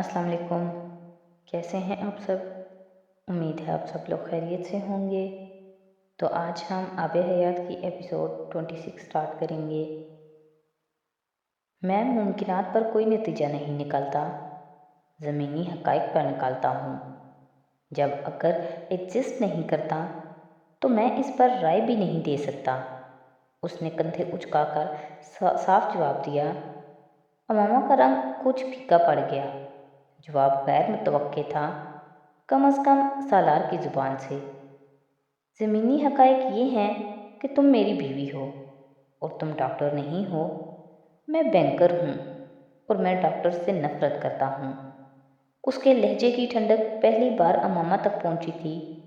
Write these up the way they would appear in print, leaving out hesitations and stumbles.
السلام علیکم، کیسے ہیں آپ سب؟ امید ہے آپ سب لوگ خیریت سے ہوں گے۔ تو آج ہم آب حیات کی ایپیسوڈ 26 سٹارٹ کریں گے۔ میں ممکنات پر کوئی نتیجہ نہیں نکالتا، زمینی حقائق پر نکالتا ہوں۔ جب اگر ایگزسٹ نہیں کرتا تو میں اس پر رائے بھی نہیں دے سکتا۔ اس نے کندھے اچکا کر صاف جواب دیا۔ امامہ کا رنگ کچھ پھیکا پڑ گیا۔ جواب غیر متوقع تھا، کم از کم سالار کی زبان سے۔ زمینی حقائق یہ ہیں کہ تم میری بیوی ہو اور تم ڈاکٹر نہیں ہو۔ میں بینکر ہوں اور میں ڈاکٹر سے نفرت کرتا ہوں۔ اس کے لہجے کی ٹھنڈک پہلی بار امامہ تک پہنچی تھی۔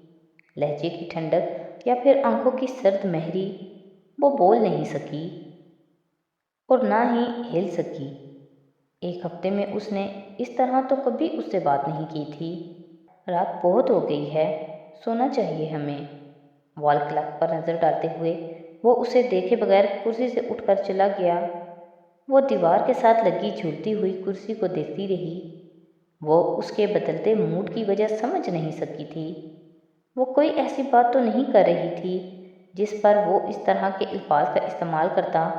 لہجے کی ٹھنڈک یا پھر آنکھوں کی سرد مہری۔ وہ بول نہیں سکی اور نہ ہی ہل سکی۔ ایک ہفتے میں اس نے اس طرح تو کبھی اس سے بات نہیں کی تھی۔ رات بہت ہو گئی ہے، سونا چاہیے ہمیں۔ وال کلاک پر نظر ڈالتے ہوئے وہ اسے دیکھے بغیر کرسی سے اٹھ کر چلا گیا۔ وہ دیوار کے ساتھ لگی جھولتی ہوئی کرسی کو دیکھتی رہی۔ وہ اس کے بدلتے موڈ کی وجہ سمجھ نہیں سکی تھی۔ وہ کوئی ایسی بات تو نہیں کر رہی تھی جس پر وہ اس طرح کے الفاظ کا استعمال کرتا۔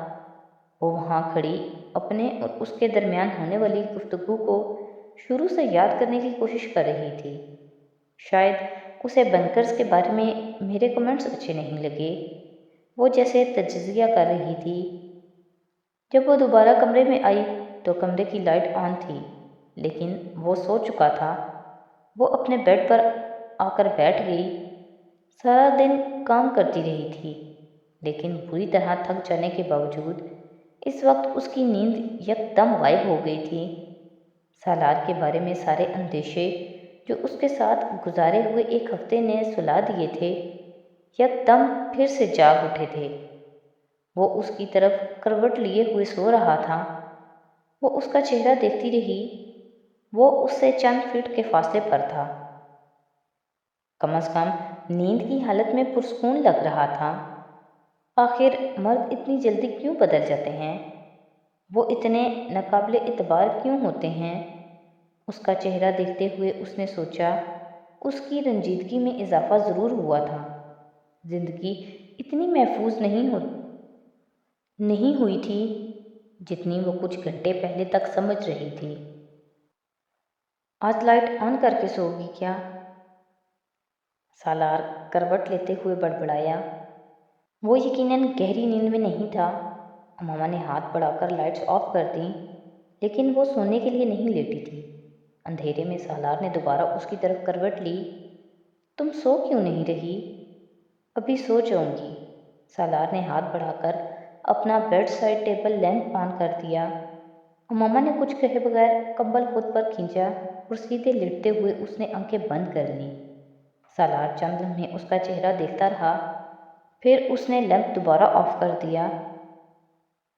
وہ وہاں کھڑی اپنے اور اس کے درمیان ہونے والی گفتگو کو شروع سے یاد کرنے کی کوشش کر رہی تھی۔ شاید اسے بنکرز کے بارے میں میرے کمنٹس اچھے نہیں لگے۔ وہ جیسے تجزیہ کر رہی تھی۔ جب وہ دوبارہ کمرے میں آئی تو کمرے کی لائٹ آن تھی، لیکن وہ سو چکا تھا۔ وہ اپنے بیڈ پر آ کر بیٹھ گئی۔ سارا دن کام کرتی رہی تھی، لیکن بری طرح تھک جانے کے باوجود اس وقت اس کی نیند یکدم غائب ہو گئی تھی۔ سالار کے بارے میں سارے اندیشے جو اس کے ساتھ گزارے ہوئے ایک ہفتے نے سلا دیے تھے، یکدم پھر سے جاگ اٹھے تھے۔ وہ اس کی طرف کروٹ لیے ہوئے سو رہا تھا۔ وہ اس کا چہرہ دیکھتی رہی۔ وہ اس سے چند فٹ کے فاصلے پر تھا۔ کم از کم نیند کی حالت میں پرسکون لگ رہا تھا۔ آخر مرد اتنی جلدی کیوں بدل جاتے ہیں؟ وہ اتنے ناقابل اعتبار کیوں ہوتے ہیں؟ اس کا چہرہ دیکھتے ہوئے اس نے سوچا، اس کی رنجیدگی میں اضافہ ضرور ہوا تھا۔ زندگی اتنی محفوظ نہیں ہوئی تھی جتنی وہ کچھ گھنٹے پہلے تک سمجھ رہی تھی۔ آج لائٹ آن کر کے سو گی کیا؟ سالار کروٹ لیتے ہوئے بڑبڑایا۔ وہ یقیناً گہری نیند میں نہیں تھا۔ امامہ نے ہاتھ بڑھا کر لائٹس آف کر دیں، لیکن وہ سونے کے لیے نہیں لیٹی تھی۔ اندھیرے میں سالار نے دوبارہ اس کی طرف کروٹ لی۔ تم سو کیوں نہیں رہی؟ ابھی سو جاؤں گی۔ سالار نے ہاتھ بڑھا کر اپنا بیڈ سائڈ ٹیبل لیمپ آن کر دیا۔ امامہ نے کچھ کہے بغیر کمبل خود پر کھینچا اور سیدھے لیٹتے ہوئے اس نے آنکھیں بند کر لیں۔ سالار چند لمحے اس کا چہرہ دیکھتا رہا، پھر اس نے لیمپ دوبارہ آف کر دیا۔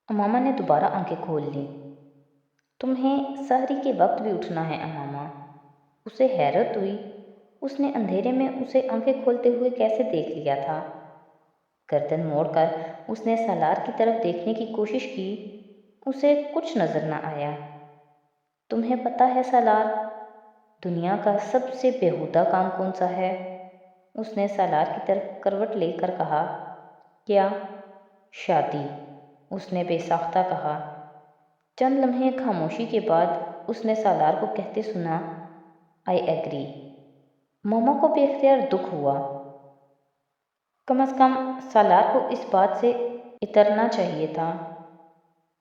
امامہ نے دوبارہ آنکھیں کھول لیں۔ تمہیں سحری کے وقت بھی اٹھنا ہے امامہ؟ اسے حیرت ہوئی۔ اس نے اندھیرے میں اسے آنکھیں کھولتے ہوئے کیسے دیکھ لیا تھا؟ گردن موڑ کر اس نے سالار کی طرف دیکھنے کی کوشش کی۔ اسے کچھ نظر نہ آیا۔ تمہیں پتہ ہے سالار، دنیا کا سب سے بیہودہ کام کون سا ہے؟ اس نے سالار کی طرف کروٹ لے کر کہا۔ کیا؟ شادی، اس نے بے ساختہ کہا۔ چند لمحے خاموشی کے بعد اس نے سالار کو کہتے سنا، آئی ایگری۔ ماما کو بے اختیار دکھ ہوا۔ کم از کم سالار کو اس بات سے اترنا چاہیے تھا۔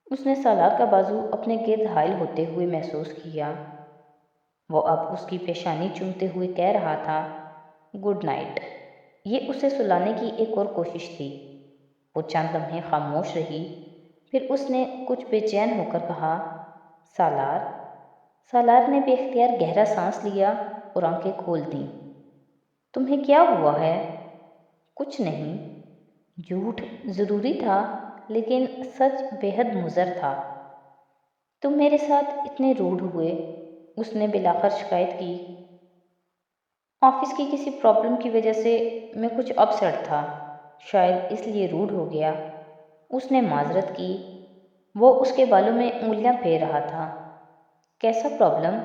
اس نے سالار کا بازو اپنے گرد حائل ہوتے ہوئے محسوس کیا۔ وہ اب اس کی پیشانی چومتے ہوئے کہہ رہا تھا، گڈ نائٹ۔ یہ اسے سلانے کی ایک اور کوشش تھی۔ وہ چند لمحے خاموش رہی، پھر اس نے کچھ بے چین ہو کر کہا، سالار۔ سالار نے بے اختیار گہرا سانس لیا اور آنکھیں کھول دیں۔ تمہیں کیا ہوا ہے؟ کچھ نہیں۔ جھوٹ ضروری تھا، لیکن سچ بے حد مضر تھا۔ تم میرے ساتھ اتنے روڈ ہوئے، اس نے بلاخر شکایت کی۔ آفس کی کسی پرابلم کی وجہ سے میں کچھ اپ سیٹ تھا، شاید اس لیے روڈ ہو گیا۔ اس نے معذرت کی۔ وہ اس کے بالوں میں انگلیاں پھیر رہا تھا۔ کیسا پرابلم؟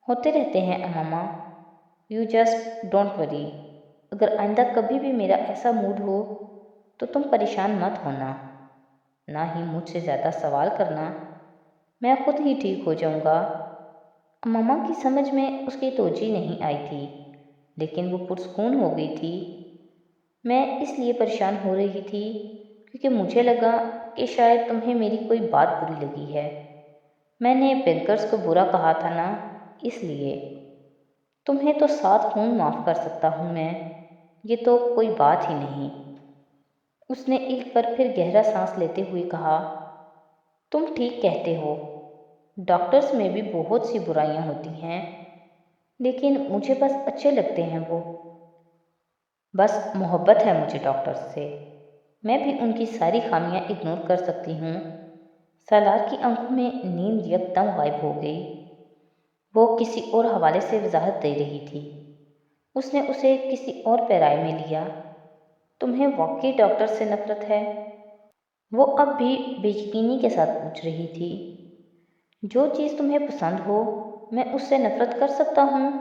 ہوتے رہتے ہیں اماما، یو جسٹ ڈونٹ وری۔ اگر آئندہ کبھی بھی میرا ایسا موڈ ہو تو تم پریشان مت ہونا، نہ ہی مجھ سے زیادہ سوال کرنا، میں خود ہی ٹھیک ہو جاؤں گا۔ اماما کی سمجھ میں اس کی توجہ نہیں آئی تھی، لیکن وہ پرسکون ہو گئی تھی۔ میں اس لیے پریشان ہو رہی تھی کیونکہ مجھے لگا کہ شاید تمہیں میری کوئی بات بری لگی ہے۔ میں نے بینکرز کو برا کہا تھا نا، اس لیے۔ تمہیں تو 7 خون معاف کر سکتا ہوں میں، یہ تو کوئی بات ہی نہیں۔ اس نے ایک بار پھر گہرا سانس لیتے ہوئے کہا، تم ٹھیک کہتے ہو، ڈاکٹرز میں بھی بہت سی برائیاں ہوتی ہیں، لیکن مجھے بس اچھے لگتے ہیں وہ۔ بس محبت ہے مجھے ڈاکٹرز سے، میں بھی ان کی ساری خامیاں اگنور کر سکتی ہوں۔ سالار کی آنکھوں میں نیند یکدم غائب ہو گئی۔ وہ کسی اور حوالے سے وضاحت دے رہی تھی۔ اس نے اسے کسی اور پیرائے میں لیا۔ تمہیں واقعی ڈاکٹر سے نفرت ہے؟ وہ اب بھی بے یقینی کے ساتھ پوچھ رہی تھی۔ جو چیز تمہیں پسند ہو میں اس سے نفرت کر سکتا ہوں؟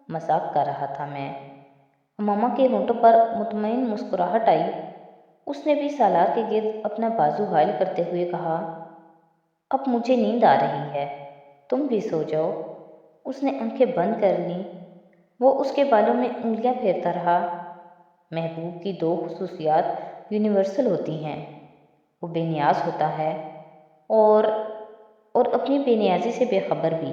مذاق کر رہا تھا میں۔ اماما کے ہونٹوں پر مطمئن مسکراہٹ آئی۔ اس نے بھی سالار کے گرد اپنا بازو حائل کرتے ہوئے کہا، اب مجھے نیند آ رہی ہے، تم بھی سو جاؤ۔ اس نے آنکھیں بند کر لیں۔ وہ اس کے بالوں میں انگلیاں پھیرتا رہا۔ محبوب کی 2 خصوصیات یونیورسل ہوتی ہیں، وہ بے نیاز ہوتا ہے اور اپنی بے نیازی سے بے خبر بھی،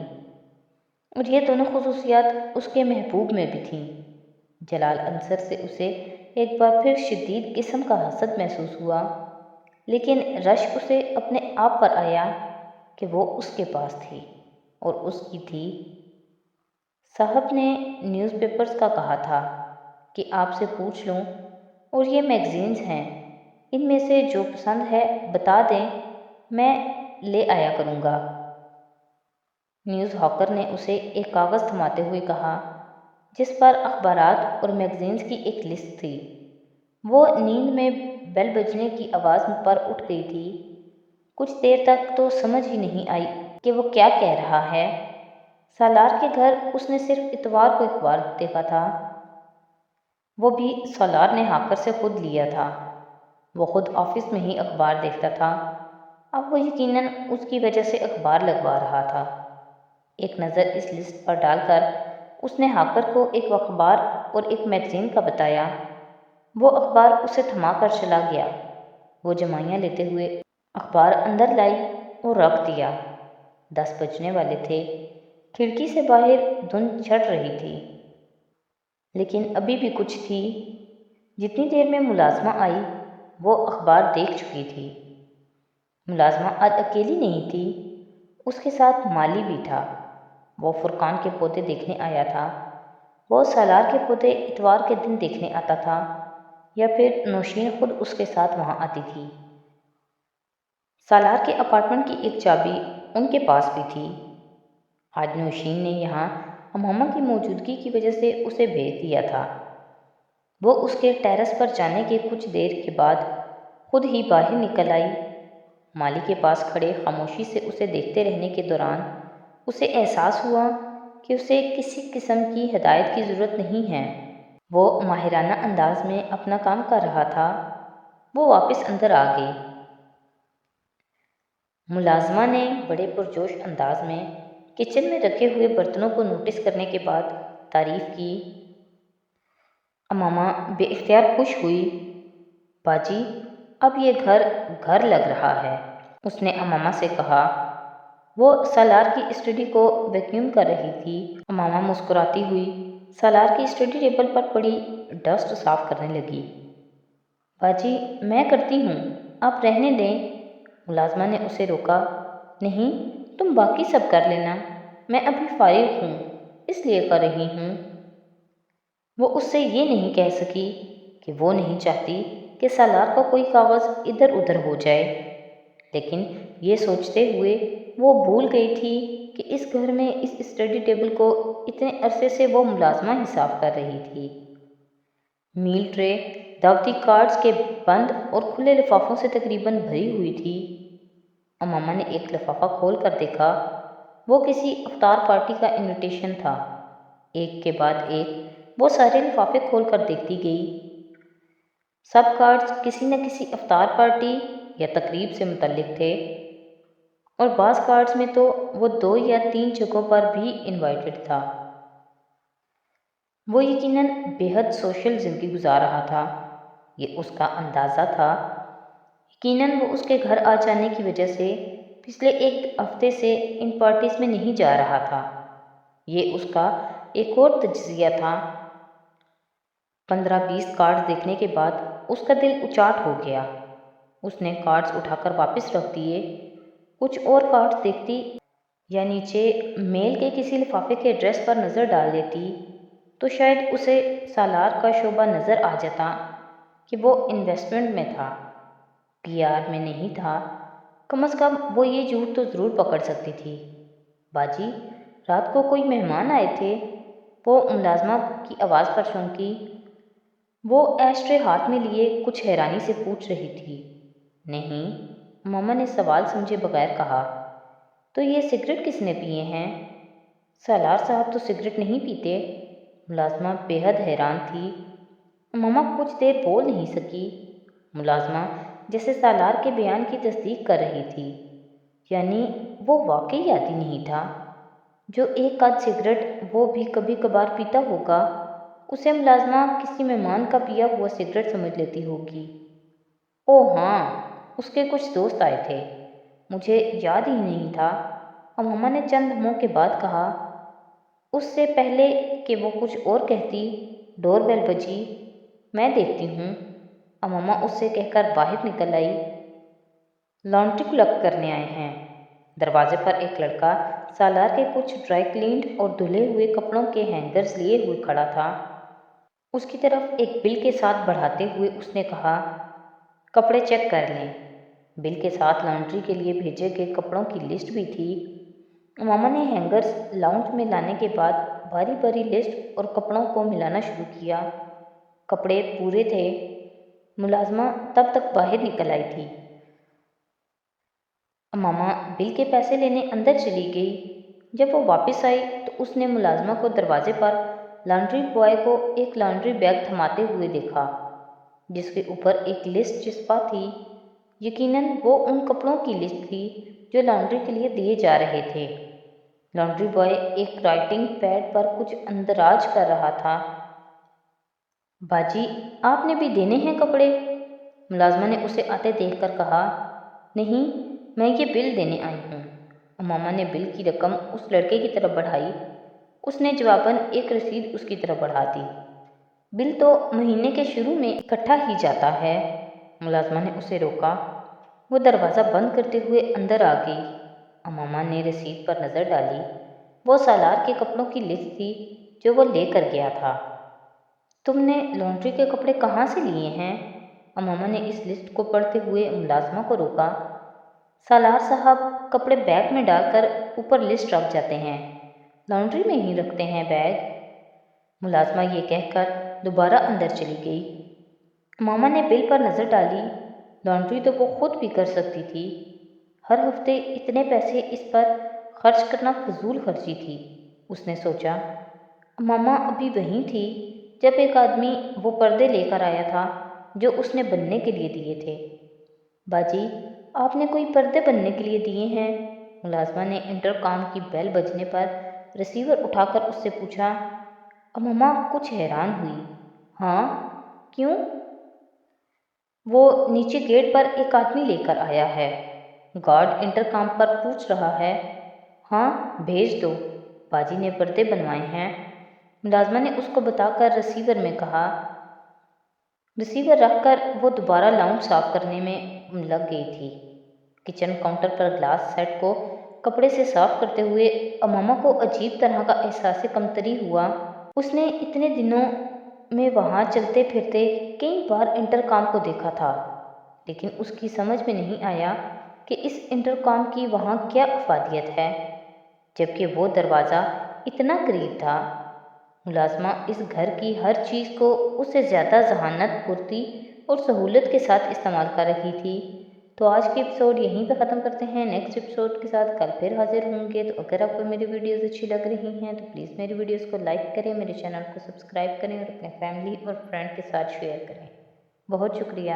اور یہ دونوں خصوصیات اس کے محبوب میں بھی تھیں۔ جلال عنصر سے اسے ایک بار پھر شدید قسم کا حسد محسوس ہوا، لیکن رشک اسے اپنے آپ پر آیا کہ وہ اس کے پاس تھی اور اس کی تھی۔ صاحب نے نیوز پیپرز کا کہا تھا کہ آپ سے پوچھ لوں، اور یہ میگزینز ہیں، ان میں سے جو پسند ہے بتا دیں، میں لے آیا کروں گا۔ نیوز ہاکر نے اسے ایک کاغذ تھماتے ہوئے کہا جس پر اخبارات اور میگزینز کی ایک لسٹ تھی۔ وہ نیند میں بیل بجنے کی آواز پر اٹھ گئی تھی۔ کچھ دیر تک تو سمجھ ہی نہیں آئی کہ وہ کیا کہہ رہا ہے۔ سالار کے گھر اس نے صرف اتوار کو اخبار دیکھا تھا، وہ بھی سالار نے ہاکر سے خود لیا تھا۔ وہ خود آفس میں ہی اخبار دیکھتا تھا، اب وہ یقیناً اس کی وجہ سے اخبار لگوا رہا تھا۔ ایک نظر اس لسٹ پر ڈال کر اس نے ہاکر کو ایک اخبار اور ایک میگزین کا بتایا۔ وہ اخبار اسے تھما کر چلا گیا۔ وہ جمائیاں لیتے ہوئے اخبار اندر لائی اور رکھ دیا۔ 10 بجنے والے تھے۔ کھڑکی سے باہر دھند چھٹ رہی تھی، لیکن ابھی بھی کچھ تھی۔ جتنی دیر میں ملازمہ آئی وہ اخبار دیکھ چکی تھی۔ ملازمہ آج اکیلی نہیں تھی، اس کے ساتھ مالی بھی تھا۔ وہ فرقان کے پودے دیکھنے آیا تھا۔ وہ سالار کے پودے اتوار کے دن دیکھنے آتا تھا، یا پھر نوشین خود اس کے ساتھ وہاں آتی تھی۔ سالار کے اپارٹمنٹ کی ایک چابی ان کے پاس بھی تھی۔ آج نوشین نے یہاں اماما کی موجودگی کی وجہ سے اسے بھیج دیا تھا۔ وہ اس کے ٹیرس پر جانے کے کچھ دیر کے بعد خود ہی باہر نکل آئی۔ مالی کے پاس کھڑے خاموشی سے اسے دیکھتے رہنے کے دوران اسے احساس ہوا کہ اسے کسی قسم کی ہدایت کی ضرورت نہیں ہے۔ وہ ماہرانہ انداز میں اپنا کام کر رہا تھا۔ وہ واپس اندر آ گئی۔ ملازمہ نے بڑے پرجوش انداز میں کچن میں رکھے ہوئے برتنوں کو نوٹس کرنے کے بعد تعریف کی۔ اماما بے اختیار خوش ہوئی۔ باجی، اب یہ گھر لگ رہا ہے، اس نے اماما سے کہا۔ وہ سالار کی اسٹڈی کو ویکیوم کر رہی تھی۔ اماما مسکراتی ہوئی سالار کی اسٹڈی ٹیبل پر پڑی ڈسٹ صاف کرنے لگی۔ باجی میں کرتی ہوں، آپ رہنے دیں۔ ملازمہ نے اسے روکا۔ نہیں، تم باقی سب کر لینا، میں ابھی فارغ ہوں اس لیے کر رہی ہوں۔ وہ اس سے یہ نہیں کہہ سکی کہ وہ نہیں چاہتی کہ سالار کا کوئی کاغذ ادھر ادھر ہو جائے، لیکن یہ سوچتے ہوئے وہ بھول گئی تھی کہ اس گھر میں اس اسٹڈی ٹیبل کو اتنے عرصے سے وہ ملازمہ ہی صاف کر رہی تھی۔ میل ٹرے دعوتی کارڈز کے بند اور کھلے لفافوں سے تقریباً بھری ہوئی تھی۔ اماما نے ایک لفافہ کھول کر دیکھا۔ وہ کسی افطار پارٹی کا انویٹیشن تھا۔ ایک کے بعد ایک وہ سارے لفافے کھول کر دیکھتی گئی۔ سب کارڈز کسی نہ کسی افطار پارٹی یا تقریب سے متعلق تھے، اور بعض کارڈز میں تو وہ 2 یا 3 جگہوں پر بھی انوائٹڈ تھا۔ وہ یقیناً بے حد سوشل زندگی گزار رہا تھا، یہ اس کا اندازہ تھا۔ یقیناً وہ اس کے گھر آ جانے کی وجہ سے پچھلے 1 ہفتے سے ان پارٹیز میں نہیں جا رہا تھا۔ یہ اس کا ایک اور تجزیہ تھا۔ 15-20 کارڈز دیکھنے کے بعد اس کا دل اچاٹ ہو گیا۔ اس نے کارڈز اٹھا کر واپس رکھ دیے۔ کچھ اور کارڈز دیکھتی یا نیچے میل کے کسی لفافے کے ایڈریس پر نظر ڈال لیتی تو شاید اسے سالار کا شعبہ نظر آ جاتا کہ وہ انویسٹمنٹ میں تھا، پی آر میں نہیں تھا۔ کم از کم وہ یہ جھوٹ تو ضرور پکڑ سکتی تھی۔ باجی، رات کو کوئی مہمان آئے تھے؟ وہ ملازمہ کی آواز پر چونکی۔ وہ ایش ٹرے ہاتھ میں لیے کچھ حیرانی سے پوچھ رہی تھی۔ نہیں، ماما نے سوال سمجھے بغیر کہا۔ تو یہ سگریٹ کس نے پیے ہیں؟ سالار صاحب تو سگریٹ نہیں پیتے۔ ملازمہ بے حد حیران تھی۔ ماما کچھ دیر بول نہیں سکی۔ ملازمہ جیسے سالار کے بیان کی تصدیق کر رہی تھی، یعنی وہ واقعی یادی نہیں تھا۔ جو 1 آدھ سگریٹ وہ بھی کبھی کبھار پیتا ہوگا، اسے ملازمہ کسی مہمان کا پیا ہوا سگریٹ سمجھ لیتی ہوگی۔ اوہ ہاں، اس کے کچھ دوست آئے تھے، مجھے یاد ہی نہیں تھا، اماما نے چند لمحوں کے بعد کہا۔ اس سے پہلے کہ وہ کچھ اور کہتی، ڈور بیل بجی۔ میں دیکھتی ہوں، اماما اس سے کہہ کر باہر نکل آئی۔ لانڈری کلیکٹ کرنے آئے ہیں۔ دروازے پر ایک لڑکا سالار کے کچھ ڈرائی کلینڈ اور دھلے ہوئے کپڑوں کے ہینگرز لیے ہوئے کھڑا تھا۔ اس کی طرف ایک بل کے ساتھ بڑھاتے ہوئے اس نے کہا، کپڑے چیک کر لیں۔ بل کے ساتھ لانڈری کے لیے بھیجے گئے کپڑوں کی لسٹ بھی تھی۔ ماما نے ہینگرز لاؤنج میں لانے کے بعد باری باری لسٹ اور کپڑوں کو ملانا شروع کیا۔ کپڑے پورے تھے۔ ملازمہ تب تک باہر نکل آئی تھی۔ ماما بل کے پیسے لینے اندر چلی گئی۔ جب وہ واپس آئی تو اس نے ملازمہ کو دروازے پر لانڈری بوائے کو ایک لانڈری بیگ تھماتے ہوئے دیکھا، جس کے اوپر ایک لسٹ چسپاں تھی۔ یقیناً وہ ان کپڑوں کی لسٹ تھی جو لانڈری کے لیے دیے جا رہے تھے۔ لانڈری بوائے ایک رائٹنگ پیڈ پر کچھ اندراج کر رہا تھا۔ باجی، آپ نے بھی دینے ہیں کپڑے؟ ملازمہ نے اسے آتے دیکھ کر کہا۔ نہیں، میں یہ بل دینے آئی ہوں۔ ماما نے بل کی رقم اس لڑکے کی طرف بڑھائی۔ اس نے جواباً ایک رسید اس کی طرف بڑھا دی۔ بل تو مہینے کے شروع میں اکٹھا ہی جاتا ہے۔ ملازمہ نے اسے روکا۔ وہ دروازہ بند کرتے ہوئے اندر آ گئی۔ ماما نے رسید پر نظر ڈالی۔ وہ سالار کے کپڑوں کی لسٹ تھی جو وہ لے کر گیا تھا۔ تم نے لانڈری کے کپڑے کہاں سے لیے ہیں؟ ماما نے اس لسٹ کو پڑھتے ہوئے ملازمہ کو روکا۔ سالار صاحب کپڑے بیگ میں ڈال کر اوپر لسٹ رکھ جاتے ہیں، لانڈری میں ہی رکھتے ہیں بیگ۔ ملازمہ یہ کہہ کر دوبارہ اندر چلی گئی۔ ماما نے بل پر نظر ڈالی۔ لانڈری تو وہ خود بھی کر سکتی تھی۔ ہر ہفتے اتنے پیسے اس پر خرچ کرنا فضول خرچی تھی، اس نے سوچا۔ ماما ابھی وہیں تھی جب ایک آدمی وہ پردے لے کر آیا تھا جو اس نے بننے کے لیے دیے تھے۔ باجی، آپ نے کوئی پردے بننے کے لیے دیے ہیں؟ ملازمہ نے انٹرکام کی بیل بجنے پر ریسیور اٹھا کر اس سے پوچھا۔ ماما کچھ حیران ہوئی۔ ہاں، کیوں؟ وہ نیچے گیٹ پر ایک آدمی لے کر آیا ہے، گارڈ انٹرکام پر پوچھ رہا ہے۔ ہاں، بھیج دو، باجی نے پردے بنوائے ہیں، ملازمہ نے اس کو بتا کر ریسیور میں کہا۔ ریسیور رکھ کر وہ دوبارہ لاؤنج صاف کرنے میں لگ گئی تھی۔ کچن کاؤنٹر پر گلاس سیٹ کو کپڑے سے صاف کرتے ہوئے ماما کو عجیب طرح کا احساس کمتری ہوا۔ اس نے اتنے دنوں میں وہاں چلتے پھرتے کئی بار انٹرکام کو دیکھا تھا، لیکن اس کی سمجھ میں نہیں آیا کہ اس انٹرکام کی وہاں کیا افادیت ہے، جبکہ وہ دروازہ اتنا قریب تھا۔ ملازمہ اس گھر کی ہر چیز کو اس سے زیادہ ذہانت پھرتی اور سہولت کے ساتھ استعمال کر رہی تھی۔ تو آج کی ایپیسوڈ یہیں پہ ختم کرتے ہیں، نیکسٹ ایپیسوڈ کے ساتھ کل پھر حاضر ہوں گے۔ تو اگر آپ کو میری ویڈیوز اچھی لگ رہی ہیں تو پلیز میری ویڈیوز کو لائک کریں، میرے چینل کو سبسکرائب کریں اور اپنے فیملی اور فرینڈ کے ساتھ شیئر کریں۔ بہت شکریہ۔